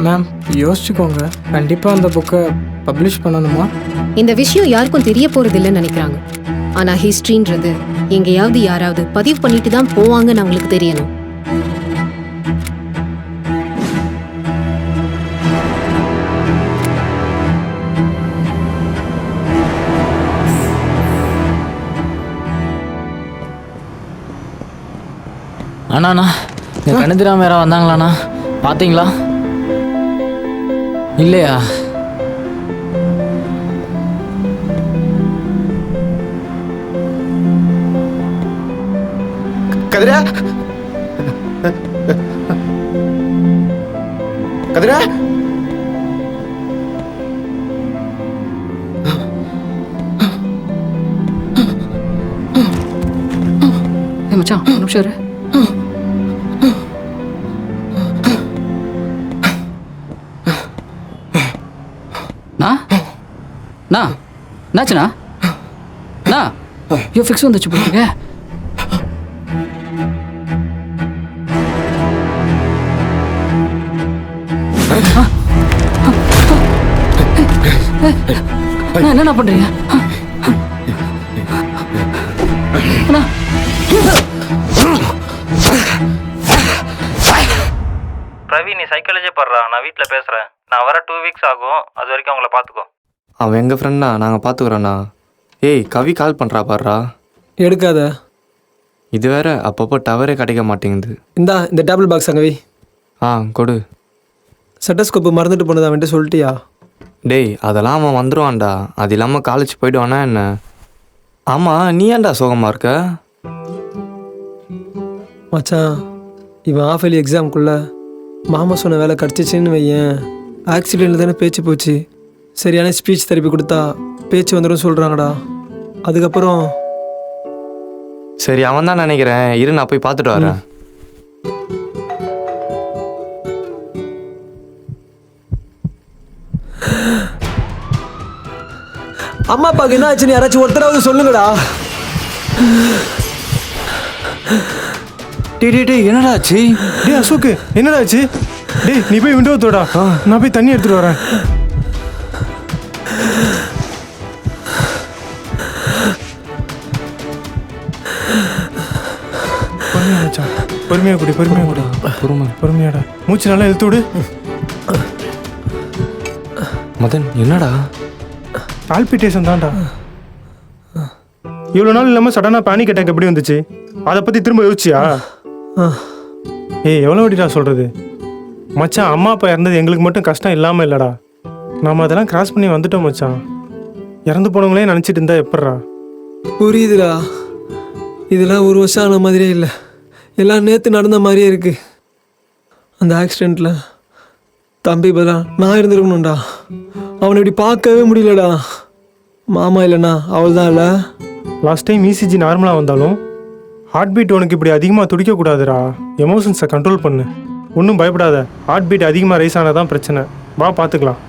Ma'am யோசிச்சுக்கோங்க, கண்டிப்பாக அந்த புக்கை பப்ளிஷ் பண்ணணுமா? இந்த விஷயம் யாருக்கும் தெரிய போறது இல்லைன்னு நினைக்கிறாங்க. ஆனா ஹிஸ்டரின்றது எங்கேயாவது யாராவது பதிவு பண்ணிட்டு தான் போவாங்கன்னு அவங்களுக்கு தெரியணும். அண்ணா இந்த கணிதராம வேற வந்தாங்களாண்ணா, பார்த்தீங்களா? இல்லையா? கதிரா, கதிரா, மச்சான் ஒரு நிமிஷம் இரு. என்னாச்சுண்ணா? ஐயோ ஃபிக்ஸ் வந்துச்சு போட்டுங்க. என்னண்ணா பண்றீங்க? பிரவீன், நீ சைக்காலஜி படுறா, நான் வீட்டில் பேசுகிறேன். நான் வர 2 வீக்ஸ் ஆகும், அது வரைக்கும் அவங்கள பார்த்துக்கோ. அவன் எங்கள் ஃப்ரெண்ட்ண்ணா, நாங்கள் பார்த்துக்குறோண்ணா. ஏய், கவி கால் பண்ணுறா பாடுறா. எடுக்காத. இது வேற அப்பப்போ டவரே கிடைக்க மாட்டேங்குது. இந்த டேபிள் பாக்ஸ் அங்கே வை. கொடு. செட்டஸ்கோப்பு மறந்துட்டு போனது அவன்ட்டு சொல்லிட்டியா? டேய், அதெல்லாம் அவன் வந்துடுவான்டா. அது இல்லாமல் காலேஜ் போய்டுவானா என்ன? ஆமாம், நீ ஏன்டா சோகமாக இருக்க? மச்சான், இவன் ஆஃப் இயர்லி எக்ஸாமுக்குள்ளே மாமா சொன்ன வேலை கிடச்சிச்சின்னு வையேன். ஆக்சிடெண்ட்டில் தானே பேச்சு போச்சு. சரியான ஸ்பீச் தெரப்பி கொடுத்தா பேச்சு வந்துடும் சொல்கிறாங்கடா. அதுக்கப்புறம் சரி, அவன் தான் நினைக்கிறேன். இரு, நான் போய் பார்த்துட்டு வரேன். அம்மா அப்பாவுக்கு என்ன ஆச்சுன்னு யாராச்சும் ஒருத்தராவது சொல்லுங்கடா. டேய் என்னடா ஆச்சு? டேய் அசோக்கு, என்னடா ஆச்சு? டேய் நீ போய் விண்டோ தோடா, நான் போய் தண்ணி எடுத்துட்டு வரேன். பொறுமையா குடி, பொறுமையாடா. மூச்சு நல்லா இழுத்து விடு. மதன், என்னடா? பால்பிட்டேஷன் தான்டா. இவ்வளோ நாள் இல்லாமல் சடனாக பேனிக் அட்டாக் எப்படி வந்துச்சு? அதை பற்றி திரும்ப யோசிச்சியா? ஏய், எவ்வளோ வாட்டிடா சொல்கிறது? மச்சான், அம்மா அப்பா இறந்தது எங்களுக்கு மட்டும் கஷ்டம் இல்லாமல் இல்லைடா. நம்ம அதெல்லாம் கிராஸ் பண்ணி வந்துட்டோம் மச்சான். இறந்து போனவங்களே நினச்சிட்டு இருந்தா எப்பட்றா? புரியுதுடா. இதெல்லாம் ஒரு வருஷம் ஆன மாதிரியே இல்லை, எல்லாம் நேற்று நடந்த மாதிரியே இருக்குது. அந்த ஆக்சிடெண்ட்டில் தம்பி பதிலா நான் இருந்திருக்கணும்டா. அவனை இப்படி பார்க்கவே முடியலடா. மாமா இல்லைண்ணா அவள் தான் இல்லை. லாஸ்ட் டைம் இசிஜி நார்மலாக வந்தாலும் ஹார்ட் பீட் உனக்கு இப்படி அதிகமாக துடிக்கக்கூடாதுடா. எமோஷன்ஸை கண்ட்ரோல் பண்ணு. ஒன்றும் பயப்படாத. ஹார்ட் பீட் அதிகமாக ரைஸ் ஆனதான் பிரச்சனை. வா பார்த்துக்கலாம்.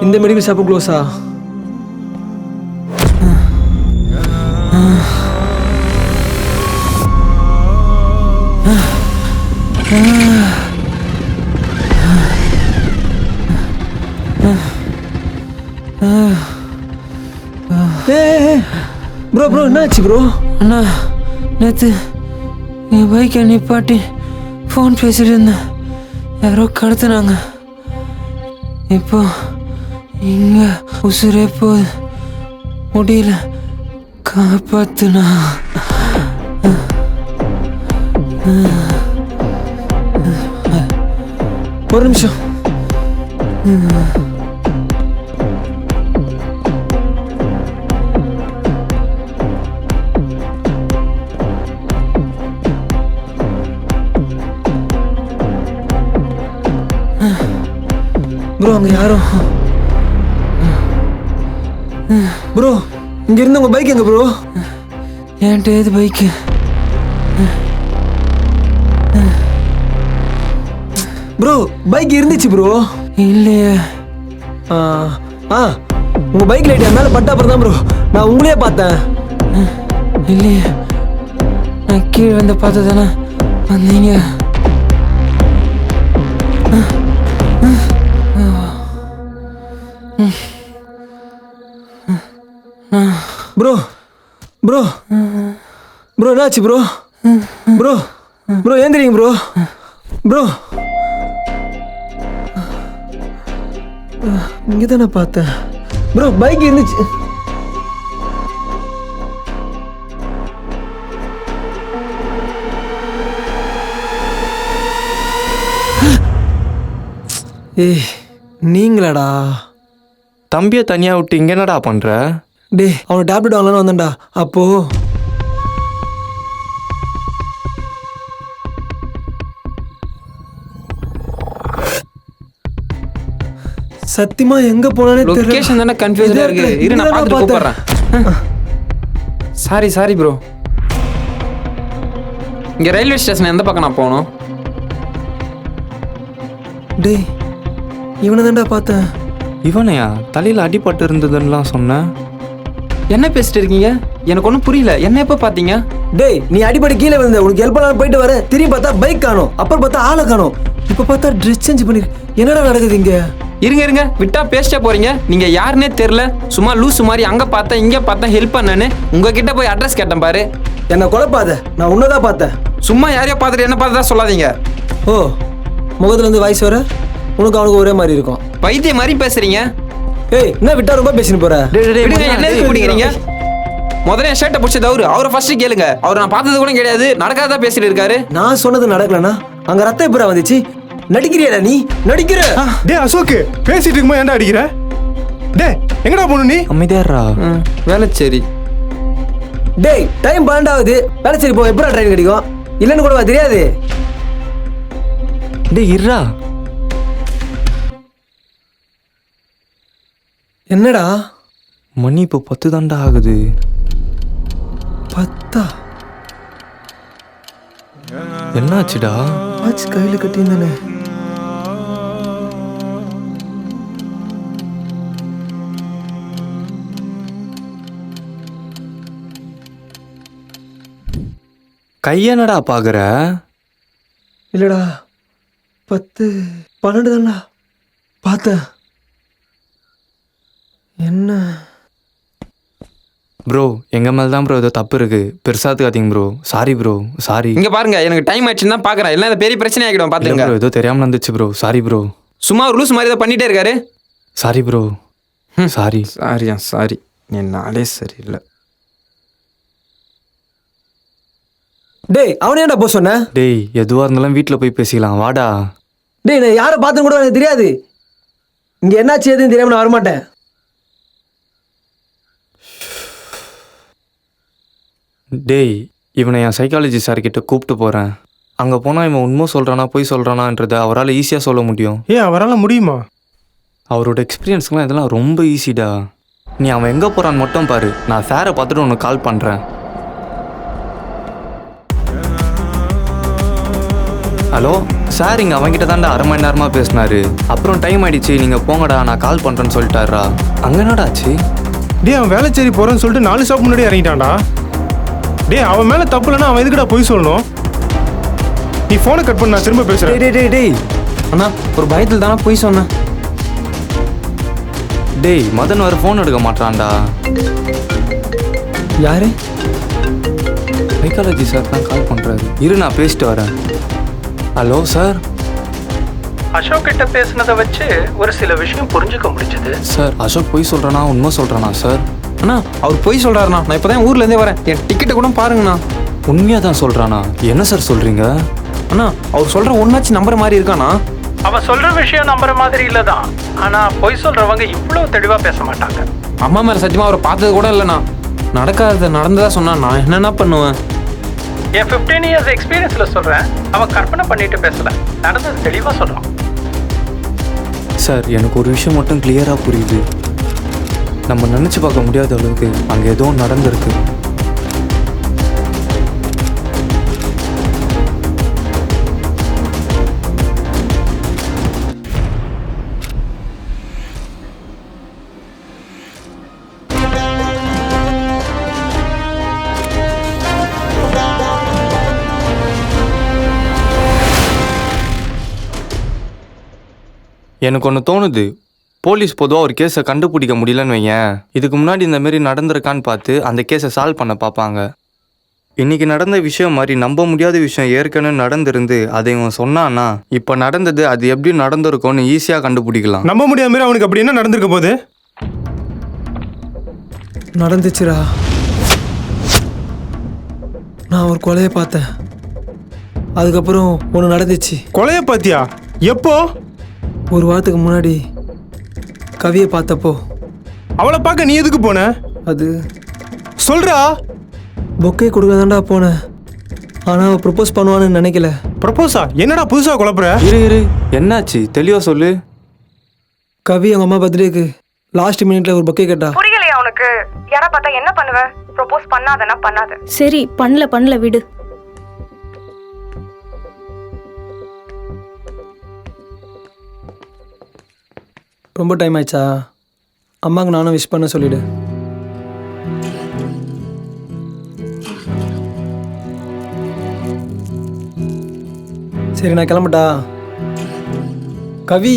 இந்த மெடிக்கல் ஷாப்பு க்ளோஸா? ப்ரோ என்னாச்சு ப்ரோ? அண்ணா, நேற்று என் பைக்கை நிப்பாட்டி ஃபோன் பேசிட்டு இருந்தேன். யாரோ கடத்தினாங்க. இப்போ இங்கே உசுரே போகுது. முடியல, காப்பாத்துனா. ஒரு நிமிஷம். ப்ரோ அங்கே யாரோ. ப்ரோ இங்க இருந்து உங்க பைக் எங்க ப்ரோ? என்கிட்ட ஏது பைக்கு? ப்ரோ பைக் இருந்துச்சு ப்ரோ. இல்லையே. உங்க பைக் லைட் என் மேல பட்ட அப்புறம் தான் ப்ரோ நான் உங்களையே பார்த்தேன். இல்லையே, நான் கீழே வந்து பார்த்து தானே வந்தீங்க. ப்ரோ ப்ரோ ப்ரோ என்னாச்சு ப்ரோ? ப்ரோ ப்ரோ ஏந்திரிங்க ப்ரோ. ப்ரோ இங்கே தானே பார்த்தேன் ப்ரோ, பைக் இருந்துச்சு. ஏய் நீங்களாடா? தம்பியை தனியாக விட்டு இங்கே என்னடா பண்ணுற? டேய் அவனை டேப்லெட் வாங்கலான்னு வந்தேன்டா. அப்போ சத்தியமா எங்க போனானே தெரியல. லொகேஷன் தானே கன்ஃபியூஷனா இருக்கு. இரு நான் பார்த்துட்டு கூப்பிடுறேன். Sorry bro. இங்க ரயில்வே ஸ்டேஷன் எந்த பக்கம் நான் போகணும்? டேய் இவனை தான்டா பார்த்தேன். இவனையா? தலையில் அடிபட்டு இருந்ததுன்னெலாம் சொன்னேன். என்ன பேசிட்டு இருக்கீங்க? எனக்கு ஒன்றும் புரியல. என்ன எப்போ பார்த்தீங்க? டேய் நீ அடிப்படை கீழே விழுந்த, உனக்கு ஹெல்ப் பண்ணலாம் போயிட்டு வர. திரும்பி பார்த்தா பைக் காணோம், அப்புறம் பார்த்தா ஆளை காணோம், இப்போ பார்த்தா ட்ரெஸ் சேஞ்ச் பண்ணி. என்னடா நடக்குது இங்க? இருங்க விட்டா பேசிட்டே போறீங்க. நீங்க யாருன்னே தெரியல. சும்மா லூசு மாதிரி அங்க பார்த்தேன் இங்க பார்த்தேன் ஹெல்ப் பண்ணேன்னு உங்ககிட்ட போய் அட்ரஸ் கேட்டேன் பாரு. என்ன குழப்பாத, நான் உன்னதான் பார்த்தேன். சும்மா யாரையோ பார்த்துட்டு என்ன பார்த்ததா சொல்லாதீங்க. ஓ முகத்துல இருந்து வாய்ஸ் வர உனக்கு அவனுக்கு ஒரே மாதிரி இருக்கும். பைத்திய மாதிரி பேசுறீங்க. ஏய் என்ன விட்டா ரொம்ப பேசின்னு போற? விடுங்க, என்ன எதுக்கு பிடிக்கிறீங்க? முதல்ல என் ஷர்ட்டை பிடிச்சது அவரை ஃபர்ஸ்ட் கேளுங்க. அவர் நான் பார்த்தது கூட கிடையாது, நடக்காதா பேசிட்டு இருக்காரு. நான் சொன்னது நடக்கலனா அங்க ரத்த எப்பரா வந்துச்சு? நடிக்கிறியாடா நீ? நடிக்கிற? டே அசோக், பேசிட்டு இருக்கும்போது ஏன்டா அடிக்கிற? டே எங்கடா போகணும் நீ? அமைதியாடுறா. வேலைச்சேரி. டேய் டைம் 12 வேலைச்சேரி போ. எப்படா ட்ரெயின் கிடைக்கும்? இல்லைன்னு கூடவா தெரியாது? டேய் இருடா. என்னடா மணி இப்போ 10 தாண்டா ஆகுது. 10? என்னாச்சுடா? வாட்ச் கையில கட்டியிருந்தானே. கையனடா பாக்குற? இல்லடா 10 12 தான்டா பார்த்தேன். என்ன ப்ரோ எங்க மேல தான் ப்ரோ ஏதோ தப்பு இருக்கு. பெருசாத்துக்காதீங்க ப்ரோ. Sorry bro, sorry. இங்க பாருங்க, எனக்கு டைம் ஆயிடுச்சுன்னு தான் பாக்குறேன். எல்லாம் பெரிய பிரச்சனை ஆகிடும் பாத்துங்க. ப்ரோ ஏதோ தெரியாம நடந்துச்சு ப்ரோ. Sorry bro. சும்மா ஒரு லூஸ் மாதிரி ஏதோ பண்ணிட்டே இருக்காரு. Sorry bro. சாரி. சாரி. என்னாலே சரியில்லை. டேய் அவனே ஏன்டா போ சொன்ன? டேய் எதுவா இருந்தாலும் வீட்டில் போய் பேசிக்கலாம் வாடா. டேய் நான் யாரை பார்த்துன்னு கூட எனக்கு தெரியாது. இங்க என்னாச்சு எதுன்னு தெரியாம நான் வரமாட்டேன். டேய் இவனை என் சைக்காலஜி சார் கிட்ட கூப்பிட்டு போகிறேன். அங்கே போனால் இவன் உண்மை சொல்கிறானா பொய் சொல்கிறானான்றதை அவரால் ஈஸியாக சொல்ல முடியும். ஏன் அவரால் முடியுமா? அவரோட எக்ஸ்பீரியன்ஸ்லாம் இதெல்லாம் ரொம்ப ஈஸிடா. நீ அவன் எங்கே போகிறான்னு மட்டும் பாரு. நான் சாரை பார்த்துட்டு உனக்கு கால் பண்ணுறேன். ஹலோ சார், இங்கே அவன்கிட்ட தாண்டா அரை மணி நேரமாக பேசினாரு. அப்புறம் டைம் ஆயிடுச்சு நீங்கள் போங்கடா நான் கால் பண்ணுறேன்னு சொல்லிட்டாரா. அங்கே என்னடா ஆச்சு? டே அவன் வேலைச்சேரி போகிறேன்னு சொல்லிட்டு 4 ஸ்டாப் முன்னாடி இறங்கிட்டான்டா. டே அவன் மேலே தப்பு இல்லைன்னா அவன் எதுக்குடா போய் சொல்லணும்? நீ ஃபோனை கட் பண்ண, நான் திரும்ப பேசுகிறேன். டேய் டேய் டேய் அண்ணா ஒரு பயத்தில் தானே போய் சொன்னேன். டேய் மதன் வர ஃபோன் எடுக்க மாட்டான்டா. யாரு? சைக்காலஜி சார் தான் கால் பண்ணுறாரு. இரு நான் பேசிட்டு வரேன். Hello sir. அசோக் கிட்ட பேசுனதை வச்சு ஒரு சில விஷயம் புரிஞ்சுக்க முடிஞ்சது. சார் அசோக் பொய் சொல்கிறானா உண்மை சொல்கிறானா சார்? அண்ணா அவர் போய் சொல்றாருண்ணா. நான் இப்போதான் ஊர்லேருந்தே வரேன். என் டிக்கெட்டை கூட பாருங்கண்ணா. உண்மையாக தான் சொல்கிறானா? என்ன சார் சொல்கிறீங்க? அண்ணா அவர் சொல்கிற ஒன்றாச்சு நம்புற மாதிரி இருக்காண்ணா. அவன் சொல்ற விஷயம் நம்புற மாதிரி இல்லதான். ஆனா பொய் சொல்றவங்க இவ்வளவு தெளிவா பேச மாட்டாங்க. அம்மா மேலே சத்தியமாக அவரை பார்த்தது கூட இல்லைண்ணா. நடக்காத நடந்ததா சொன்னா நான் என்னென்ன பண்ணுவேன்? என் 15 இயர்ஸ் எக்ஸ்பீரியன்ஸ்ல சொல்றேன். அவன் கற்பனை பண்ணிட்டு பேசல, நடந்தது தெளிவா சொல்றான். சார் எனக்கு ஒரு விஷயம் மட்டும் கிளியராக புரியுது. நம்ம நினச்சி பார்க்க முடியாத அளவுக்கு அங்கே ஏதோ நடந்திருக்கு. எனக்கு ஒன்று தோணுது, போலீஸ் பொதுவாக ஒரு கேஸை கண்டுபிடிக்க முடியலன்னு வையேன், இதுக்கு முன்னாடி இந்த மாதிரி நடந்திருக்கான்னு பார்த்து அந்த கேஸை சால்வ் பண்ண பார்ப்பாங்க. இன்னைக்கு நடந்த விஷயம் மாதிரி நம்ப முடியாத விஷயம் ஏற்கனவே நடந்திருந்து அதை இவன் சொன்னான்னா இப்போ நடந்தது அது எப்படி நடந்திருக்கும்னு ஈஸியாக கண்டுபிடிக்கலாம். நம்ப முடியாத மாதிரி அவனுக்கு அப்படி என்ன நடந்திருக்க போகுது? நடந்துச்சுடா. நான் ஒரு கொலையை பார்த்தேன். அதுக்கப்புறம் ஒன்று நடந்துச்சு. கொலையை பார்த்தியா? எப்போ? ஒரு வாரத்துக்கு முன்னாடி கவியை பார்த்தப்போ. அவளை பார்க்க நீ எதுக்கு போன? அது சொல்றா. பொக்கே கொடுக்கதாண்டா போனேன். ஆனால் அவள் ப்ரப்போஸ் பண்ணுவான்னு நினைக்கல. ப்ரப்போஸா? என்னடா புதுசாக குழப்புற? இரு என்னாச்சு தெளிவாக சொல்லு. கவி அவங்க அம்மா பர்த்டேக்கு லாஸ்ட் மினிட்ல ஒரு பொக்கே கேட்டா. புரியலையா உனக்கு? யாரா பார்த்தா என்ன பண்ணுவ? ப்ரப்போஸ் பண்ணாதனா பண்ணாத. சரி, பண்ணல விடு. ரொம்ப டைம் ஆயிடுச்சா? அம்மாவுக்கு நானும் விஷ் பண்ண சொல்லிடு. சரி, நான் கிளம்பட்டா? கவி.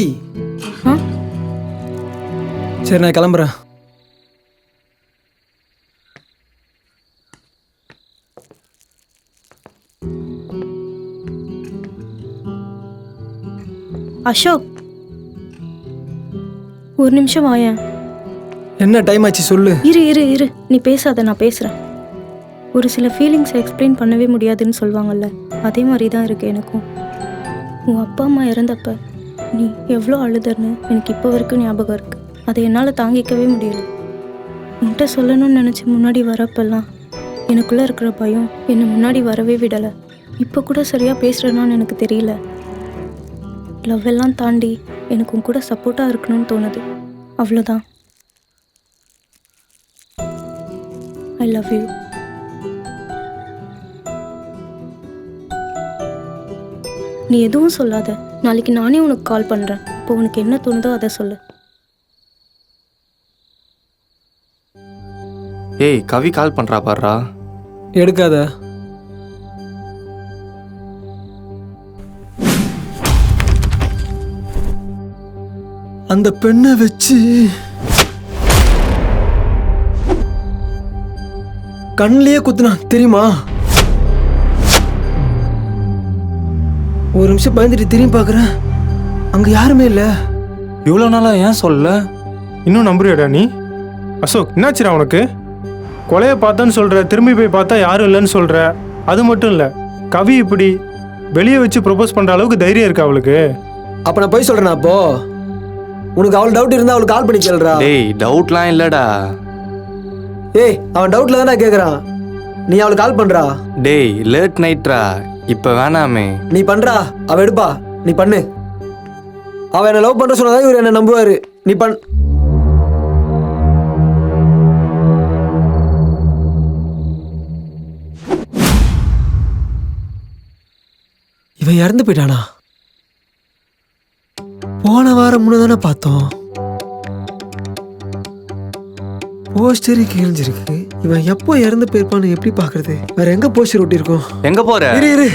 சரி, நான் கிளம்புறேன். அசோக், ஒரு நிமிஷம் வாயேன். என்ன டைம் ஆச்சு சொல்லு. இரு நீ பேசாத, நான் பேசுகிறேன். ஒரு சில ஃபீலிங்ஸை எக்ஸ்பிளைன் பண்ணவே முடியாதுன்னு சொல்லுவாங்கல்ல, அதே மாதிரி தான் இருக்கு எனக்கும். உன் அப்பா அம்மா இறந்தப்ப நீ எவ்வளோ அழுதன்னு எனக்கு இப்போ வரைக்கும் ஞாபகம் இருக்கு. அதை என்னால் தாங்கிக்கவே முடியல. உன்கிட்ட சொல்லணும்னு நினச்சி முன்னாடி வரப்பெல்லாம் எனக்குள்ளே இருக்கிற பயம் என்னை முன்னாடி வரவே விடலை. இப்போ கூட சரியாக பேசுகிறேன்னான்னு எனக்கு தெரியல. லவ் எல்லாம் தாண்டி எனக்கு உன் கூட சப்போர்ட்டாக இருக்கணும்னு தோணுது, அவ்வளோதான். I love you. நீ எதுவும் சொல்லாத. நாளைக்கு நானே உனக்கு கால் பண்ணுறேன். இப்போ உனக்கு என்ன தோணுதோ அதை சொல்லு. ஏய், கவி கால் பண்ணுறா பாருடா. எடுக்காத. அந்த பெண்ணை வச்சு கண்ணிலேயே குத்துனா தெரியுமா? ஒரு நிமிஷம் பயந்துட்டு திரும்பி பார்க்குறேன், அங்கே யாருமே இல்லை. இவ்வளோ நாளாக ஏன் சொல்ல? இன்னும் நம்புறியாடா நீ? அசோக், என்னாச்சுடா உனக்கு? கொலையை பார்த்தான்னு சொல்கிற, திரும்பி போய் பார்த்தா யாரும் இல்லைன்னு சொல்கிற. அது மட்டும் இல்லை, கவி இப்படி வெளியே வச்சு ப்ரப்போஸ் பண்ணுற அளவுக்கு தைரியம் இருக்கா அவளுக்கு? அப்போ நான் போய் சொல்கிறேன்னா? அப்போ உனக்கு அவள் டவுட் இருந்தால் அவளுக்கு கால் பண்ணி கேளுடா. டேய், டவுட்லாம் இல்லைடா. ஏய், அவன் டவுட்டில் தானே கேட்குறான். நீ அவளுக்கு கால் பண்ணுறா. டேய், லேட் நைட்ரா, இப்போ வேணாமே. நீ பண்ணுறா, அவள் எடுப்பா. நீ பண்ணு. அவள் என்னை லவ் பண்ணுற சொன்னதான் இவர் என்னை நம்புவார். நீ பண். இவன் இறந்து போயிட்டானா? போன வாரம் முன்னதானே பார்த்தோம். போஸ்டர் கிழிஞ்சிருக்கு. இவன் எப்போ இறந்து போயிருப்பான்னு எப்படி பார்க்கறது? வேற எங்க போஸ்டர் ஒட்டி இருக்கும்? எங்க போற? இரு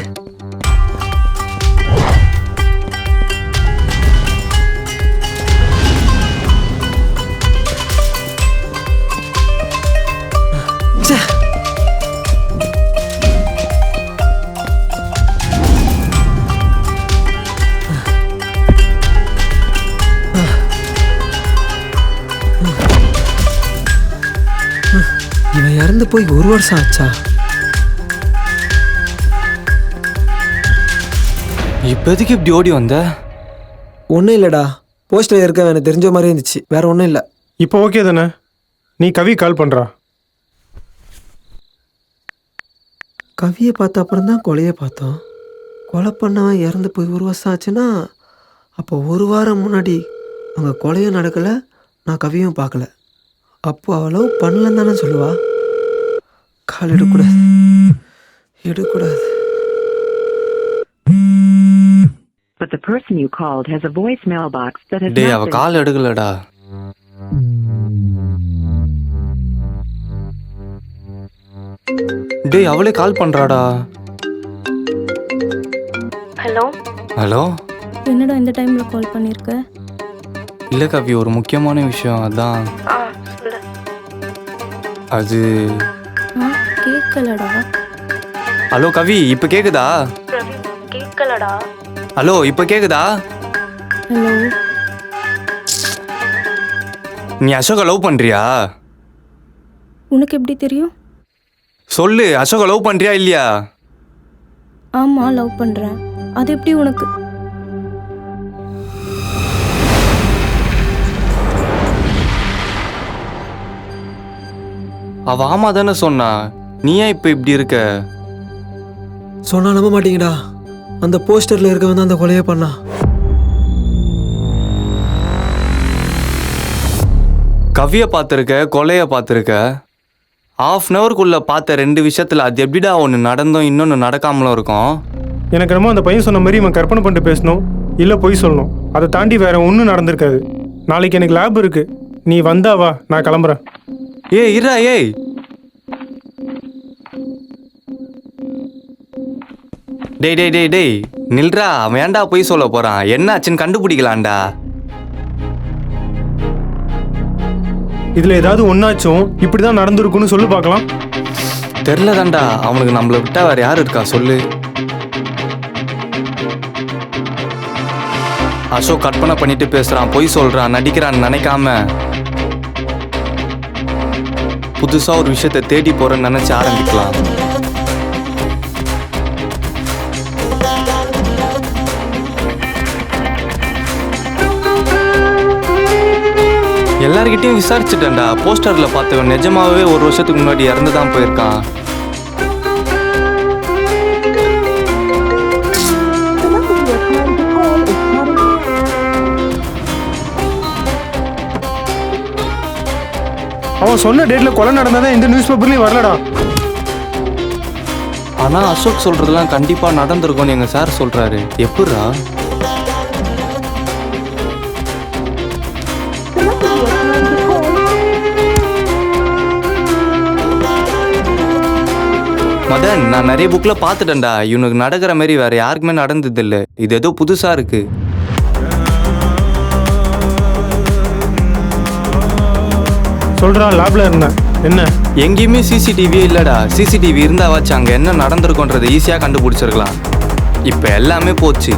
இவன் இறந்து போய் 1 வருஷம் ஆச்சா? இப்போதைக்கு இப்படி ஓடி வந்த? ஒன்றும் இல்லைடா, போஸ்டர் இருக்க எனக்கு தெரிஞ்ச மாதிரி இருந்துச்சு, வேற ஒன்றும் இல்லை. இப்போ ஓகே தானே? நீ கவி கால் பண்ணுறா. கவியை பார்த்த அப்புறம் தான் கொலையை பார்த்தோம். கொலை பண்ணவன் இறந்து போய் 1 வருஷம் ஆச்சுன்னா அப்போ 1 வாரம் முன்னாடி அங்கே கொலையும் நடக்கலை, நான் கவியும் பார்க்கல. அப்போ அவளோ பண்ணலன்னு தானே சொல்லுவா. கால் எடுக்கூடாது. But the person you called has a voicemail box that has டேய், not அவ been... கால் எடுக்கலடா. டேய், அவளே கால் பண்றாடா. ஹலோ. ஹலோ. என்னடா இந்த டைமில் கால் பண்ணியிருக்க? இல்லை கவி, ஒரு முக்கியமான விஷயம் அதான். சொல்லு. அது கேட்கலடா. ஹலோ கவி, இப்போ கேக்குதா? கேட்கலடா. ஹலோ, இப்போ கேக்குதா? ஹலோ. நீ அசோகை லவ் பண்ணுறியா? உனக்கு எப்படி தெரியும்? சொல்லு, அசோகை லவ் பண்ணுறியா இல்லையா? ஆமாம், லவ் பண்ணுறேன். அது எப்படி உனக்கு? அவ ஆமா தானே சொன்னா. நீ ஏன் இப்போ இப்படி இருக்க? சொன்னா நம்ப மாட்டீங்கடா. அந்த போஸ்டரில் இருக்கவன் தான் அந்த கொலையை பண்ணா. கவியை பார்த்துருக்க, கொலையை பார்த்துருக்க. ½ பார்த்த 2 விஷயத்தில் அது எப்படிடா ஒன்று நடந்தும் இன்னொன்று நடக்காமலும் இருக்கும்? எனக்கு என்னமோ அந்த பையன் சொன்ன மாதிரி இவன் கற்பனை பண்ணிட்டு பேசணும், இல்லை பொய் சொல்லணும். அதை தாண்டி வேற ஒன்றும் நடந்திருக்காது. நாளைக்கு எனக்கு லேப் இருக்கு, நீ வந்தா வா, நான் கிளம்புறேன். ஏய் இருடா, ஏய் டேய் டேய் டேய் டேய் நில்றா. அவன் ஏன்டா போய் சொல்ல போறான்? என்ன ஆச்சுன்னு கண்டுபிடிக்கலாம்டா. இதுல ஏதாவது ஒன்னாச்சும் இப்படிதான் நடந்திருக்குன்னு சொல்லு பார்க்கலாம். தெரில தான்டா. அவனுக்கு நம்மளை விட்டா வேற யார் இருக்கா சொல்லு? அசோக் கற்பனை பண்ணிட்டு பேசுறான், பொய் சொல்றான், நடிக்கிறான்னு நினைக்காம புதுசா ஒரு விஷயத்தை தேடி போறேன்னு நினைச்சு ஆரம்பிக்கலாம். எல்லார்கிட்டையும் விசாரிச்சுட்டேன்டா. போஸ்டர்ல பார்த்தவன் நிஜமாவே 1 வருஷத்துக்கு முன்னாடி இறந்து தான் போயிருக்கான். அவன் சொன்ன டேட்ல கொலை நடந்ததா இந்த நியூஸ் பேப்பர்லயும் வரலடா. ஆனா அசோக் சொல்றதெல்லாம் கண்டிப்பா நடந்திருக்கும்னு எங்க சார் சொல்றாரு. எப்படிரா? மதன், நான் நிறைய புக்ல பார்த்துட்டேன்டா. இவனுக்கு நடக்கிற மாதிரி வேற யாருக்குமே நடந்தது இல்லை. இது ஏதோ புதுசா இருக்கு. சொல்றான் லேப்ல இருந்தேன். என்ன? எங்கேயுமே சிசிடிவியே இல்லடா. சிசிடிவி இருந்தாவாச்சு அங்க என்ன நடந்திருக்குன்றதை ஈஸியா கண்டுபிடிச்சிருக்கலாம். இப்ப எல்லாமே போச்சு.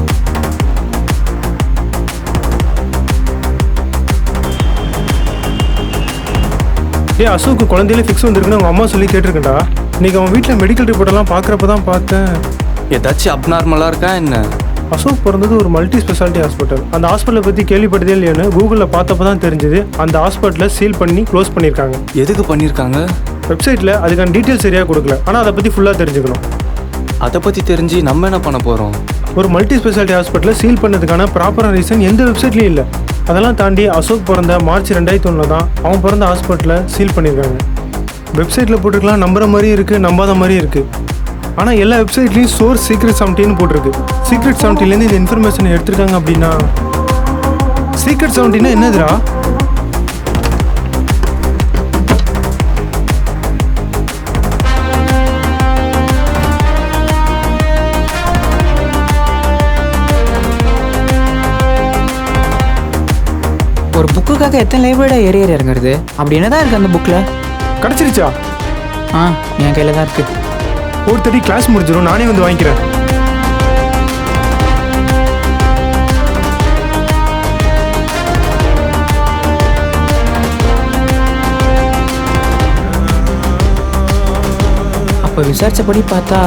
அசோக்கு குழந்தையில ஃபிக்ஸ் வந்திருக்குன்னு அவங்க அம்மா சொல்லி கேட்டிருக்கேன்டா. இன்னைக்கு அவன் வீட்டில் மெடிக்கல் ரிப்போர்ட் எல்லாம் பார்க்குறப்ப தான் பார்த்தேன். ஏதாச்சும் அப்நார்மலா இருக்கா என்ன? அசோக் பிறந்தது ஒரு மல்டி ஸ்பெஷாலிட்டி ஹாஸ்பிட்டல். அந்த ஹாஸ்பிட்டலை பற்றி கேள்விப்பட்டதே இல்லையான்னு கூகுளில் பார்த்தப்ப தான் தெரிஞ்சது. அந்த ஹாஸ்பிட்டலை சீல் பண்ணி க்ளோஸ் பண்ணியிருக்காங்க. எதுக்கு பண்ணியிருக்காங்க? வெப்சைட்டில் அதுக்கான டீட்டெயில்ஸ் சரியாக கொடுக்கல. ஆனால் அதை பற்றி ஃபுல்லாக தெரிஞ்சுக்கணும். அதை பற்றி தெரிஞ்சு நம்ம என்ன பண்ண போகிறோம்? ஒரு மல்டி ஸ்பெஷாலிட்டி ஹாஸ்பிட்டலை சீல் பண்ணதுக்கான ப்ராப்பரான ரீசன் எந்த வெப்சைட்லையும் இல்லை. அதெல்லாம் தாண்டி அசோக் பிறந்த மார்ச் 2001 தான் அவன் பிறந்த ஹாஸ்பிட்டலை சீல் பண்ணியிருக்காங்க. வெப்சைட்டில் போட்டிருக்கலாம், நம்புற மாதிரியும் இருக்குது, நம்பாத மாதிரியும் இருக்குது. ஆனால் எல்லா வெப்சைட்லேயும் சோர்ஸ் சீக்ரெட் 17 போட்டிருக்கு. சீக்ரெட் 17லேருந்து இந்த இன்ஃபர்மேஷனை எடுத்திருக்காங்க அப்படின்னா சீக்ரெட் 17 என்னதுடா? ஒரு புக்குக்காக எத்தனை லைப்ரரியோட ஏறி இறங்குறது? அப்படி என்னதான் இருக்குது அந்த புக்கில்? கிடச்சிருச்சா? என் கையில் தான் இருக்குது. ஒரு தடி கிளாஸ் முடிஞ்சிடும், நானே வந்து வாங்கிக்கிறேன். அப்போ விசாரிச்சபடி பார்த்தா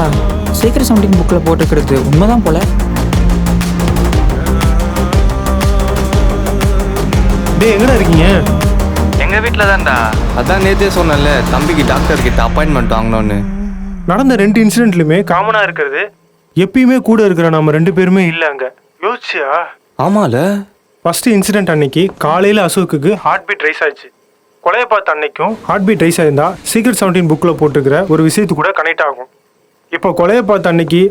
சீக்கிரம் 17 புக்கில் போட்டுக்கிறது உண்மைதான் போல. எங்கடா இருக்கீங்க? எங்க வீட்டில் தான்டா. அதான் நேற்றே சொன்னேன்ல, தம்பிக்கு டாக்டர் கிட்ட அப்பாயின்மெண்ட் வாங்கணும்னு. நடந்த 2 இன்சிடென்ட்லையுமே காமனாக இருக்கிறது எப்பயுமே கூட இருக்கிற நம்ம 2 பேருமே இல்லை அங்கே. யோசிச்சியா? ஆமால. ஃபர்ஸ்ட் இன்சிடென்ட் அன்னைக்கு காலையில் அசோக்குக்கு ஹார்ட் பீட் ரைஸ் ஆச்சு. கொலையை பார்த்த அன்னைக்கும் ஹார்ட் பீட் ரைஸ் ஆயிருந்தா சீக்ரெட் 17 புக்கில் போட்டுக்கிற ஒரு விஷயத்து கூட கனெக்ட் ஆகும். இப்போ கொலையை பார்த்த அன்னைக்கு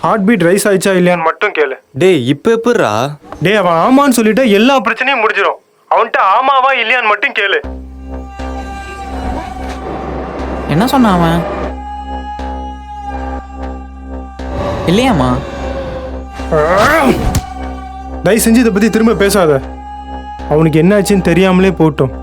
ஹார்ட் பீட் ரைஸ் ஆயிடுச்சா இல்லையான்னு மட்டும் கேளு. டேய் இப்போ எப்படிரா? டேய் அவன் ஆமான்னு சொல்லிட்டு எல்லா பிரச்சனையும் முடிஞ்சிடும். அவன்கிட்ட ஆமாவா இல்லையான்னு மட்டும் கேளு. என்ன சொன்னான் அவன்? இல்லையாம்மா? தயவு செஞ்சு இதை பற்றி திரும்ப பேசாத. அவனுக்கு என்ன ஆச்சுன்னு தெரியாமலே போட்டோம்.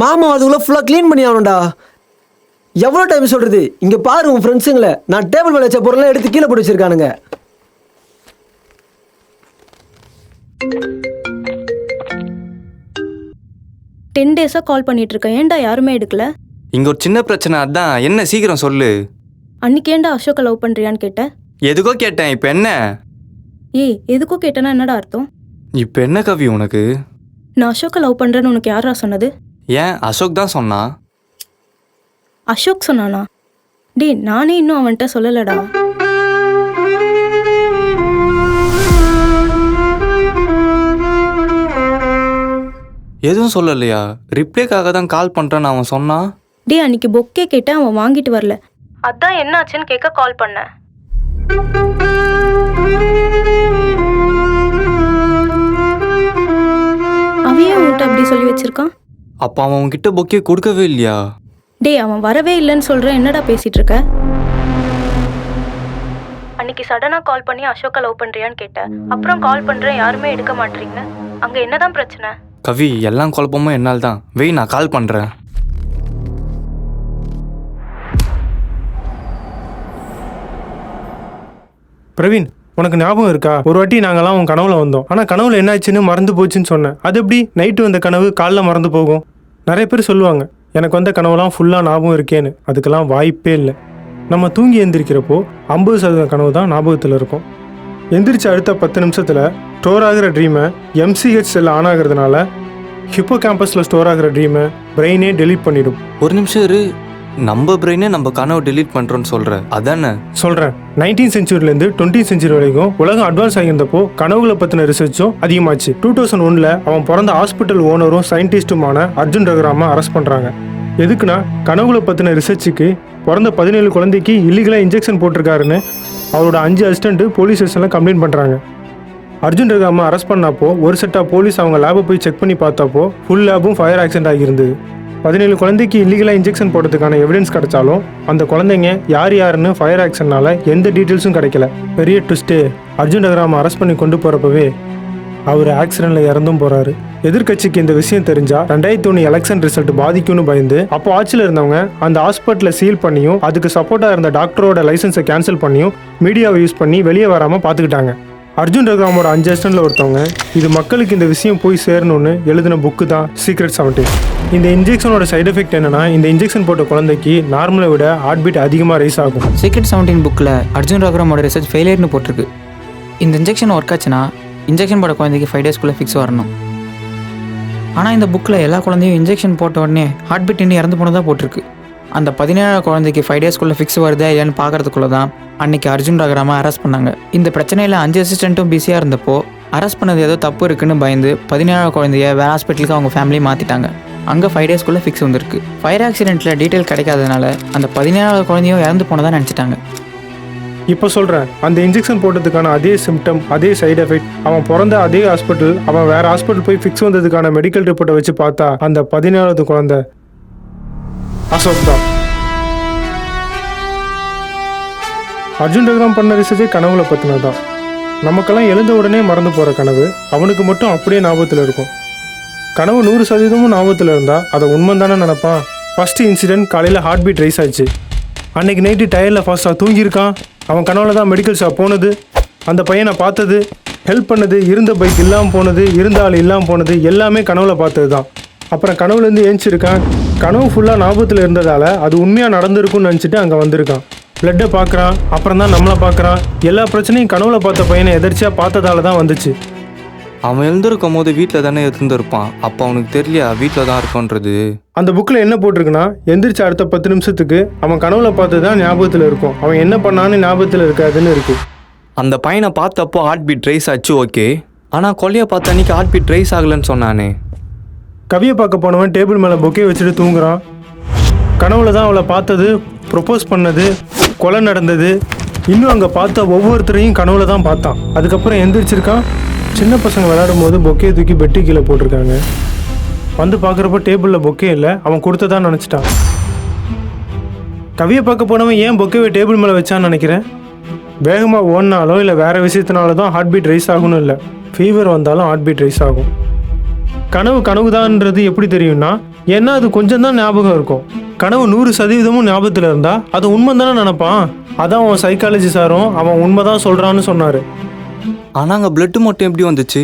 மாமா அதுக்குள்ள ஃபுல்லாக க்ளீன் பண்ணி ஆகணும்டா. எவ்வளோ டைம் சொல்கிறது? இங்கே பாரு உன் ஃப்ரெண்ட்ஸுங்களை நான் டேபிள் மேலே வச்ச பொருளெல்லாம் எடுத்து கீழே போட்டு வச்சிருக்கானுங்க. டென் டேஸாக கால் பண்ணிட்டு இருக்கேன், ஏன்டா யாருமே எடுக்கல? இங்கே ஒரு சின்ன பிரச்சனை, அதான். என்ன சீக்கிரம் சொல்லு. அன்னைக்கு ஏன்டா அசோக்கை லவ் பண்ணுறியான்னு கேட்டேன். எதுக்கோ கேட்டேன், இப்போ என்ன? ஏய், எதுக்கோ கேட்டேன்னா என்னடா அர்த்தம்? இப்போ என்ன கவி உனக்கு? நான் அசோக்கை லவ் பண்ணுறேன்னு உனக்கு யாரா சொன்னது? ஏன் அசோக் தான் சொன்னா? அசோக் சொன்னானா? டேய், நானே இன்னும் அவன்கிட்ட சொல்லலடா. எதுவும் சொல்லலையா? ரிப்ளைக்காக தான் கால் பண்ணுறேன்னு அவன் சொன்னான். டேய், அன்னைக்கு பொக்கே கேட்டேன், அவன் வாங்கிட்டு வரல. அதான் என்ன ஆச்சுன்னு கேட்க கால் பண்ணேன். அவையே அவன்கிட்ட அப்படி சொல்லி வச்சிருக்கான். அப்போ அவன் உன்கிட்ட பொக்கே கொடுக்கவே இல்லையா? டேய், அவன் வரவே இல்லைன்னு சொல்கிறேன், என்னடா பேசிகிட்டு இருக்க? அன்னைக்கு சடனாக கால் பண்ணி அசோக்கை லவ் பண்ணுறியான்னு கேட்டேன். அப்புறம் கால் பண்ணுறேன், யாருமே எடுக்க மாட்டீங்க. அங்கே என்னதான் பிரச்சனை? கவி, எல்லாம் குழப்பமும் என்னால் தான். வெய், நான் கால் பண்ணுறேன். பிரவீன், உனக்கு ஞாபகம் இருக்கா? ஒரு வாட்டி நாங்கள்லாம் உன் கனவுல வந்தோம். ஆனால் கனவுல என்னாச்சுன்னு மறந்து போச்சுன்னு சொன்னேன். அது எப்படி நைட்டு வந்த கனவு காலைல மறந்து போகும்? நிறைய பேர் சொல்லுவாங்க எனக்கு வந்த கனவுலாம் ஃபுல்லாக ஞாபகம் இருக்கேன்னு. அதுக்கெல்லாம் வாய்ப்பே இல்லை. நம்ம தூங்கி எந்திரிக்கிறப்போ 50% கனவு தான் ஞாபகத்தில் இருக்கும். எந்திரிச்ச அடுத்த 10 நிமிஷத்தில் ஸ்டோர் ஆகிற ட்ரீமை MCH செல் ஆன் ஆகிறதுனால ஹிப்போ கேம்பஸில் ஸ்டோர் ஆகிற ட்ரீமை பிரெயினே டெலீட் பண்ணிடும். ஒரு நிமிஷம் இரு. நம்ம பிரெயினே நம்ம கனவு டெலீட் பண்ணுறோன்னு சொல்கிற அதானே? சொல்கிறேன். 19th centuryலேருந்து 20th century வரைக்கும் உலகம் அட்வான்ஸ் ஆகியிருந்தப்போ கனவுகளை பற்றின ரிசர்ச்சும் அதிகமாச்சு. 2001 அவன் பிறந்த ஹாஸ்பிட்டல் ஓனரும் சயின்டிஸ்ட்டுமான அர்ஜுன் ரகுராமை அரெஸ்ட் பண்ணுறாங்க. எதுக்குன்னா கனவுகளை பற்றின ரிசர்ச்சுக்கு பிறந்த 17 குழந்தைக்கு இல்லீகலாக இன்ஜெக்ஷன் போட்டிருக்காருன்னு அவரோட 5 அசிஸ்டன்ட் போலீஸ் ஸ்டேஷனில் கம்ப்ளைண்ட் பண்ணுறாங்க. அர்ஜுன் ரகுராமை அரெஸ்ட் பண்ணப்போ ஒரு செட்டாக போலீஸ் அவங்க லேபை போய் செக் பண்ணி பார்த்தப்போ ஃபுல் லேபும் ஃபயர் ஆக்சிடென்ட் ஆகியிருந்தது. 17 குழந்தைக்கு இல்லீகலாக இன்ஜெக்ஷன் போடுறதுக்கான எவிடன்ஸ் கிடைச்சாலும் அந்த குழந்தைங்க யார் யாருன்னு ஃபயர் ஆக்சிடென்ட்னால எந்த டீட்டெயில்ஸும் கிடைக்கல. பெரிய ட்விஸ்ட்டு, அர்ஜுன் ரகுராமை அரெஸ்ட் பண்ணி கொண்டு போகிறப்பவே அவர் ஆக்சிடென்ட்டில் இறந்தும் போகிறாரு. எதிர்கட்சிக்கு இந்த விஷயம் தெரிஞ்சா 2001 எலெக்ஷன் ரிசல்ட் பாதிக்கும்னு பயந்து அப்போ ஆட்சியில் இருந்தவங்க அந்த ஹாஸ்பிட்டலை சீல் பண்ணியும் அதுக்கு சப்போர்ட்டாக இருந்த டாக்டரோட லைசன்ஸை கேன்சல் பண்ணியும் மீடியாவை யூஸ் பண்ணி வெளியே வராமல் பார்த்துக்கிட்டாங்க. அர்ஜுன் ரகுராமோட 5 அசிஸ்டன்ட்ல ஒருத்தவங்க இது மக்களுக்கு இந்த விஷயம் போய் சேரணும்னு எழுதின புக்கு தான் சீக்ரெட் 17. இந்த இன்ஜெக்ஷனோட சைடு எஃபெக்ட் என்னன்னா, இந்த இன்ஜெக்ஷன் போட்ட குழந்தைக்கு நார்மலை விட ஹார்ட் பீட் அதிகமாக ரைஸ் ஆகும். சீக்ரெட் 17 புக்கில் அர்ஜுன் ரகுராமோட ரிசர்ச் ஃபெயிலியர்னு போட்டிருக்கு. இந்த இன்ஜெக்ஷன் ஒர்க் ஆச்சுன்னா இன்ஜெக்ஷன் போட்ட குழந்தைக்கு 5 daysக்குள்ளே ஃபிக்ஸ் வரணும். ஆனால் இந்த புக்கில் எல்லா குழந்தையும் இன்ஜெக்ஷன் போட்ட உடனே ஹார்ட் பீட் இன்னும் இறந்து போனதாக போட்டிருக்கு. அந்த 17 குழந்தைக்கு 5 daysக்குள்ளே ஃபிக்ஸ் வருதா இல்லையான்னு பார்க்கறதுக்குள்ள தான் அன்னைக்கு அர்ஜுன் ரகுராமை அரெஸ்ட் பண்ணாங்க. இந்த பிரச்சனையில் 5 அசிஸ்டண்ட்டும் பிஸியாக இருந்தப்போ அரெஸ்ட் பண்ணது ஏதோ தப்பு இருக்குன்னு பயந்து 17 குழந்தைய வேறு ஹாஸ்பிட்டலுக்கு அவங்க ஃபேமிலி மாற்றிட்டாங்க. அங்கே 5 daysக்குள்ளே ஃபிக்ஸ் வந்திருக்கு. ஃபயர் ஆக்சிடென்ட்டில் டீட்டெயில் கிடைக்காதனால அந்த 17 குழந்தையும் இறந்து போனதாக நினச்சிட்டாங்க. இப்போ சொல்கிறேன், அந்த இன்ஜெக்ஷன் போட்டதுக்கான அதே சிம்டம், அதே சைடு எஃபெக்ட், அவன் பிறந்த அதே ஹாஸ்பிட்டல், அவன் வேறு ஹாஸ்பிட்டல் போய் ஃபிக்ஸ் வந்ததுக்கான மெடிக்கல் ரிப்போர்ட்டை வச்சு பார்த்தா அந்த 17வது குழந்தை அசோக் தான். அர்ஜுன் ரகுராம் பண்ண ரிசர்ச்சே கனவுல பற்றினது தான். நமக்கெல்லாம் எழுந்த உடனே மறந்து போகிற கனவு அவனுக்கு மட்டும் அப்படியே ஞாபகத்தில் இருக்கும். கனவு 100% ஞாபகத்தில் இருந்தால் அதை உண்மை தானே நினப்பான். ஃபஸ்ட்டு இன்சிடென்ட் காலையில் ஹார்ட் பீட் ரைஸ் ஆச்சு. அன்னைக்கு நைட்டு டயரில் ஃபாஸ்ட்டாக தூங்கியிருக்கான். அவன் கனவுல தான் மெடிக்கல் ஷாப் போனது, அந்த பையனை பார்த்தது, ஹெல்ப் பண்ணது, இருந்த பைக் இல்லாமல் போனது, இருந்த ஆள் இல்லாமல் போனது, எல்லாமே கனவுல பார்த்தது தான். அப்புறம் கனவுலேருந்து ஏஞ்சிருக்கான். கனவு ஃபுல்லாக ஞாபகத்தில் இருந்ததால் அது உண்மையாக நடந்திருக்குன்னு நினச்சிட்டு அங்கே வந்திருக்கான். பிளட்டை பார்க்குறான், அப்புறம் தான் நம்மளை பார்க்குறான். எல்லா பிரச்சனையும் கனவுல பார்த்த பையனை எதிர்ச்சியாக பார்த்ததால தான் வந்துச்சு. அவன் எழுந்திருக்கும் போது வீட்டில் தானே இருந்திருப்பான். அப்போ அவனுக்கு தெரியலையா வீட்டில் தான் இருக்கோன்றது? அந்த புக்கில் என்ன போட்டிருக்குன்னா, எந்திரிச்ச அடுத்த 10 நிமிஷத்துக்கு அவன் கனவுல பார்த்து தான் ஞாபகத்தில் இருக்கும், அவன் என்ன பண்ணான்னு ஞாபகத்தில் இருக்காதுன்னு இருக்கு. அந்த பையனை பார்த்தப்போ ஹார்ட் பீட் ரைஸ் ஆச்சு, ஓகே. ஆனால் கொல்லையை பார்த்த அன்னைக்கு ஹார்ட் பீட் ரைஸ் ஆகலைன்னு சொன்னானே. கவியை பார்க்க போனவன் டேபிள் மேலே பொக்கே வச்சுட்டு தூங்குறான். கனவுல தான் அவளை பார்த்தது, ப்ரொப்போஸ் பண்ணது, கொலை நடந்தது. இன்னும் அங்கே பார்த்த ஒவ்வொருத்தரையும் கனவுல தான் பார்த்தான். அதுக்கப்புறம் எந்திரிச்சிருக்கான். சின்ன பசங்க விளையாடும் போது பொக்கே தூக்கி பெட்டி கீழே போட்டிருக்காங்க. வந்து பார்க்குறப்ப டேபிளில் பொக்கே இல்லை, அவன் கொடுத்ததான் நினச்சிட்டான். கவியை பார்க்க போனவன் ஏன் பொக்கேவை டேபிள் மேலே வச்சான்னு நினைக்கிறேன். வேகமாக ஓடினாலும் இல்லை வேறு விஷயத்தினால தான் ஹார்ட் பீட் ரைஸ் ஆகணும் இல்லை, ஃபீவர் வந்தாலும் ஹார்ட் பீட் ரைஸ் ஆகும். கனவு தான்ன்றது எப்படி தெரியும்னா, ஏன்னா அது கொஞ்சம் தான் ஞாபகம் இருக்கும். கனவு 100% ஞாபகத்தில் இருந்தால் அது உண்மை தானே நினப்பான். அதான் அவன் சைக்காலஜி சாரும் அவன் உண்மை தான் சொல்கிறான்னு சொன்னார். ஆனால் அங்கே பிளட்டு மட்டும் எப்படி வந்துச்சு?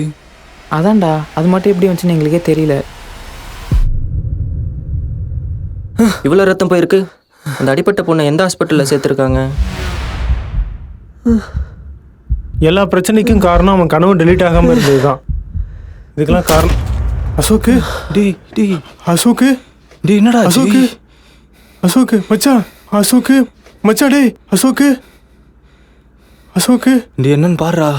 அதான்டா, அது மட்டும் எப்படி வந்துச்சுன்னு எங்களுக்கே தெரியல. இவ்வளோ ரத்தம் போயிருக்கு. அந்த அடிப்பட்ட பொண்ணை எந்த ஹாஸ்பிட்டலில் சேர்த்துருக்காங்க? எல்லா பிரச்சனைக்கும் காரணம் அவன் கனவு டெலீட் ஆகாமல் இருந்தது தான். இதுக்கெல்லாம் காரணம் அசோக்கு. டேய் அசோக்கு, டேய் என்னடா அசோக்கு, அசோக்கு மச்சான், அசோக்கு மச்சா, டேய் அசோக்கு, அசோக்கு. டேய் என்னன்னு பாருடா.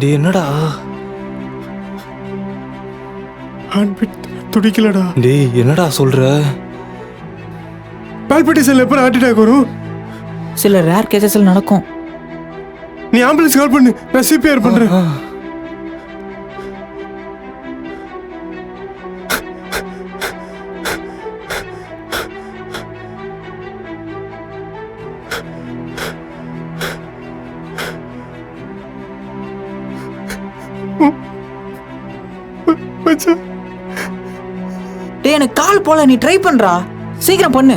டேய் என்னடா? ஹார்ட் பீட் துடிக்கலடா. டேய் என்னடா சொல்ற? பால்பிட்டேஷன்ல எப்போ ஹார்ட் அட்டாக் வரும்? சில ரேர் கேசஸில் நடக்கும். நீ ஆம்புலன்ஸ் கால் பண்ணு, நான் சிபிஆர் பண்றேன். டேய் எனக்கு கால் போல, நீ ட்ரை பண்றா, சீக்கிரம் பண்ணு.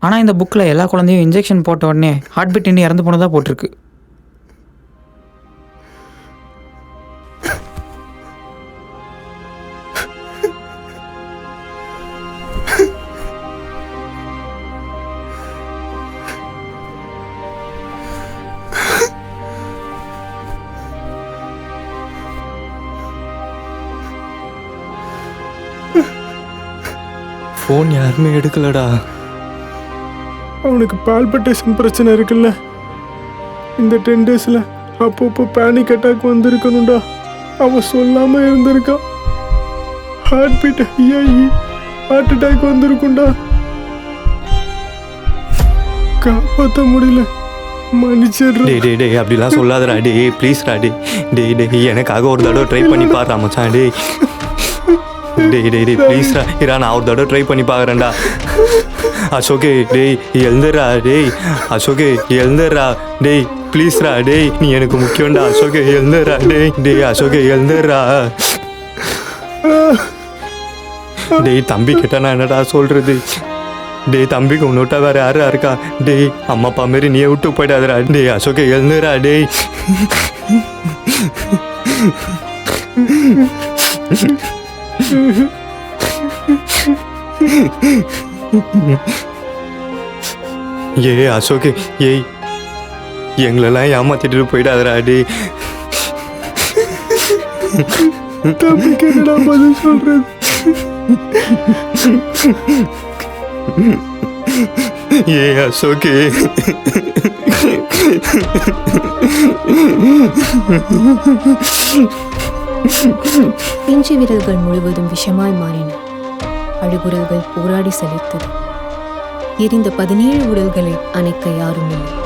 ஆனால் இந்த புக்கில் எல்லா குழந்தையும் இன்ஜெக்ஷன் போட்ட உடனே ஹார்ட் பீட் இன்னும் இறந்து போனதாக போட்டிருக்கு. ஃபோன் யாருமே எடுக்கலடா. அவனுக்கு பால்பிட்டேஷன் பிரச்சனை இருக்குல்ல, இந்த 10 daysல அப்பப்போ பேனிக் அட்டாக் வந்திருக்கணும்டா. அவன் சொல்லாம இருந்திருக்கான். ஹார்ட் பீட் ஐயாயி ஹார்ட் அட்டாக் வந்திருக்கும்டா. காப்பாற்ற முடியல, மன்னிச்சிடுறேன். டேய் அப்படிலாம் சொல்லாதடா. டேய் ப்ளீஸ்டா. டேய் எனக்காக ஒரு தடவை ட்ரை பண்ணி பாடுறா மச்சான். டேய் ப்ளீஸ்டா இரா, நான் ஒரு தடவை ட்ரை பண்ணி பார்க்குறேன்டா. அசோகே டேய் எழுந்துடுறா. டேய் அசோகே எழுந்துடுறா. டேய் ப்ளீஸ்ரா. டேய் நீ எனக்கு முக்கியம்டா. அசோகே எழுந்துடுறா. டேய் அசோகே எழுந்துடுறா. டேய் தம்பி கிட்ட நான் என்னடா சொல்றது? டேய் தம்பிக்கு உன்னோட்டா வேற யாரா இருக்கா? டேய் அம்மா அப்பா மாரி நீயே விட்டு போயிடாதடா. டேய் அசோகே எழுந்துடுறா. டேய் அசோக் எங்களெல்லாம் ஏமாத்திட்டு போயிடாதடா. டேய் தம்பிக்கு என்னடா பதில் சொல்றது? அசோக் பிஞ்சு விரல்கள் முழுவதும் விஷமாய் மாறின. அழுகுரல்கள் போராடி சலித்தது. எரிந்த 17 உடல்களை அணைக்க யாரும் இல்லை.